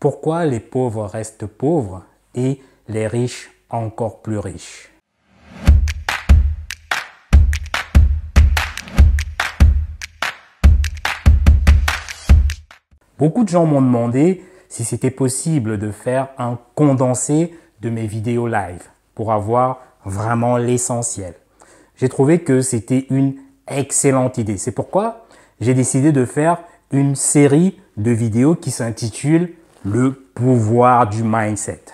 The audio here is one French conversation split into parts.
Pourquoi les pauvres restent pauvres et les riches encore plus riches? Beaucoup de gens m'ont demandé si c'était possible de faire un condensé de mes vidéos live pour avoir vraiment l'essentiel. J'ai trouvé que c'était une excellente idée. C'est pourquoi j'ai décidé de faire une série de vidéos qui s'intitule « Le pouvoir du mindset ».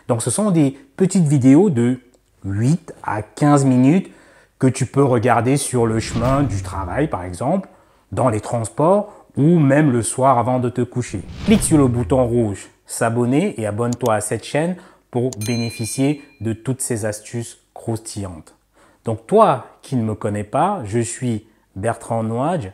Donc, ce sont des petites vidéos de 8 à 15 minutes que tu peux regarder sur le chemin du travail, par exemple, dans les transports ou même le soir avant de te coucher. Clique sur le bouton rouge « S'abonner » et abonne-toi à cette chaîne pour bénéficier de toutes ces astuces croustillantes. Donc, toi qui ne me connais pas, je suis Bertrand Nouadj,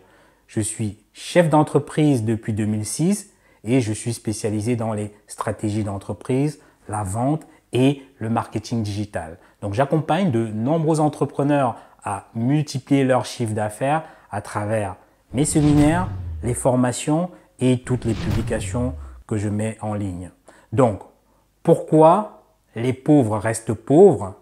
je suis chef d'entreprise depuis 2006 et je suis spécialisé dans les stratégies d'entreprise, la vente et le marketing digital. Donc, j'accompagne de nombreux entrepreneurs à multiplier leur chiffre d'affaires à travers mes séminaires, les formations et toutes les publications que je mets en ligne. Donc, pourquoi les pauvres restent pauvres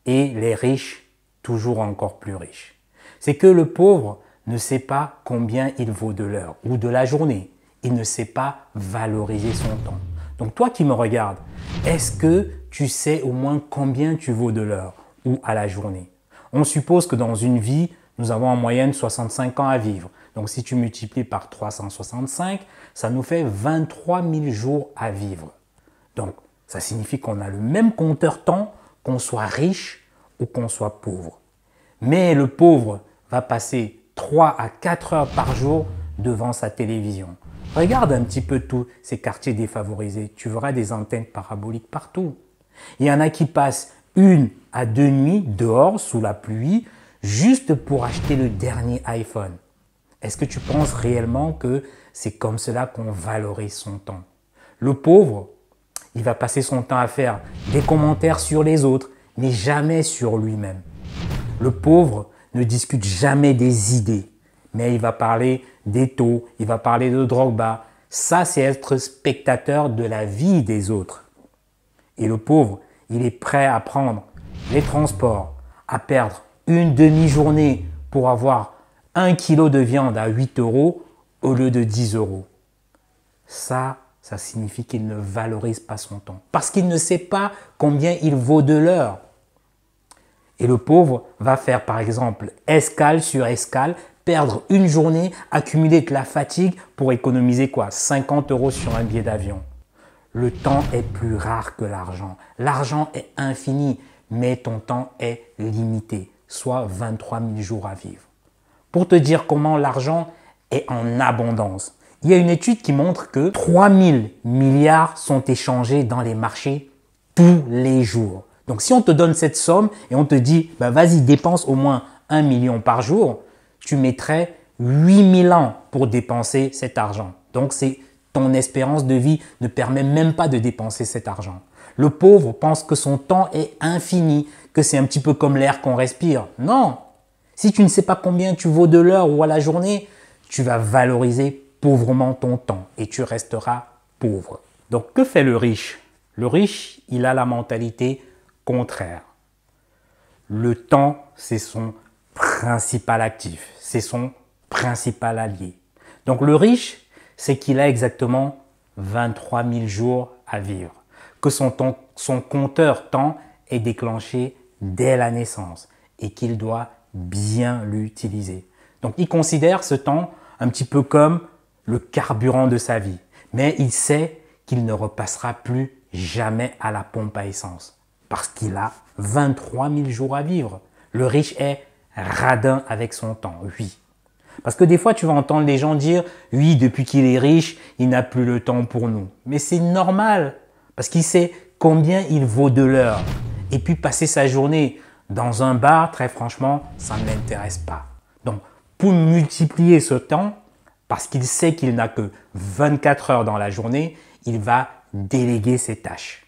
et les riches toujours encore plus riches? C'est que le pauvre ne sait pas combien il vaut de l'heure ou de la journée. Il ne sait pas valoriser son temps. Donc toi qui me regardes, est-ce que tu sais au moins combien tu vaux de l'heure ou à la journée? On suppose que dans une vie, nous avons en moyenne 65 ans à vivre. Donc si tu multiplies par 365, ça nous fait 23 000 jours à vivre. Donc ça signifie qu'on a le même compteur temps, qu'on soit riche ou qu'on soit pauvre. Mais le pauvre va passer 3 à 4 heures par jour devant sa télévision. Regarde un petit peu tous ces quartiers défavorisés. Tu verras des antennes paraboliques partout. Il y en a qui passent 1 à 2 nuits dehors sous la pluie juste pour acheter le dernier iPhone. Est-ce que tu penses réellement que c'est comme cela qu'on valorise son temps? Le pauvre, il va passer son temps à faire des commentaires sur les autres, mais jamais sur lui-même. Le pauvre ne discute jamais des idées, mais il va parler des taux, il va parler de Drogba. Ça, c'est être spectateur de la vie des autres. Et le pauvre, il est prêt à prendre les transports, à perdre une demi-journée pour avoir 1 kilo de viande à 8 € au lieu de 10 €. Ça signifie qu'il ne valorise pas son temps parce qu'il ne sait pas combien il vaut de l'heure. Et le pauvre va faire par exemple escale sur escale, perdre une journée, accumuler de la fatigue pour économiser quoi? 50 € sur un billet d'avion. Le temps est plus rare que l'argent. L'argent est infini, mais ton temps est limité, soit 23 000 jours à vivre. Pour te dire comment l'argent est en abondance, il y a une étude qui montre que 3 000 milliards sont échangés dans les marchés tous les jours. Donc, si on te donne cette somme et on te dit, vas-y, dépense au moins 1 million par jour, tu mettrais 8 000 ans pour dépenser cet argent. Donc, ton espérance de vie ne permet même pas de dépenser cet argent. Le pauvre pense que son temps est infini, que c'est un petit peu comme l'air qu'on respire. Non! Si tu ne sais pas combien tu vaux de l'heure ou à la journée, tu vas valoriser pauvrement ton temps et tu resteras pauvre. Donc, que fait le riche? Le riche, il a la mentalité contraire. Le temps, c'est son principal actif, c'est son principal allié. Donc, le riche, c'est qu'il a exactement 23 000 jours à vivre, que son compteur temps est déclenché dès la naissance et qu'il doit bien l'utiliser. Donc, il considère ce temps un petit peu comme le carburant de sa vie, mais il sait qu'il ne repassera plus jamais à la pompe à essence parce qu'il a 23 000 jours à vivre. Le riche est radin avec son temps, oui. Parce que des fois, tu vas entendre les gens dire « Oui, depuis qu'il est riche, il n'a plus le temps pour nous. » Mais c'est normal parce qu'il sait combien il vaut de l'heure. Et puis, passer sa journée dans un bar, très franchement, ça ne l'intéresse pas. Donc, pour multiplier ce temps, parce qu'il sait qu'il n'a que 24 heures dans la journée, il va déléguer ses tâches.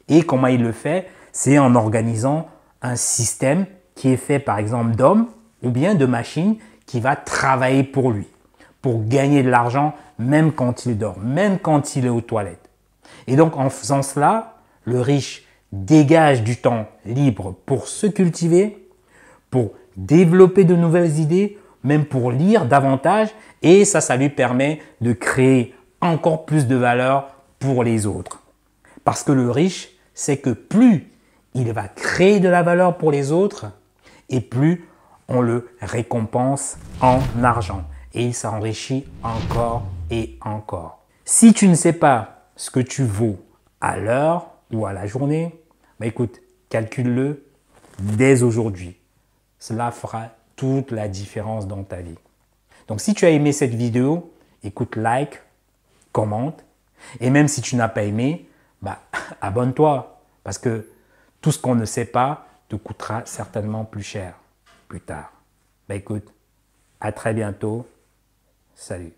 Et comment il le fait? C'est en organisant un système qui est fait par exemple d'hommes ou bien de machines qui va travailler pour lui, pour gagner de l'argent même quand il dort, même quand il est aux toilettes. Et donc, en faisant cela, le riche dégage du temps libre pour se cultiver, pour développer de nouvelles idées, même pour lire davantage. Et ça lui permet de créer encore plus de valeur pour les autres. Parce que le riche sait que plus il va créer de la valeur pour les autres, et plus on le récompense en argent. Et il s'enrichit encore et encore. Si tu ne sais pas ce que tu vaux à l'heure ou à la journée, bah écoute, calcule-le dès aujourd'hui. Cela fera toute la différence dans ta vie. Donc si tu as aimé cette vidéo, écoute, like, commente. Et même si tu n'as pas aimé, bah, abonne-toi. Parce que tout ce qu'on ne sait pas te coûtera certainement plus cher plus tard. Bah écoute, à très bientôt. Salut.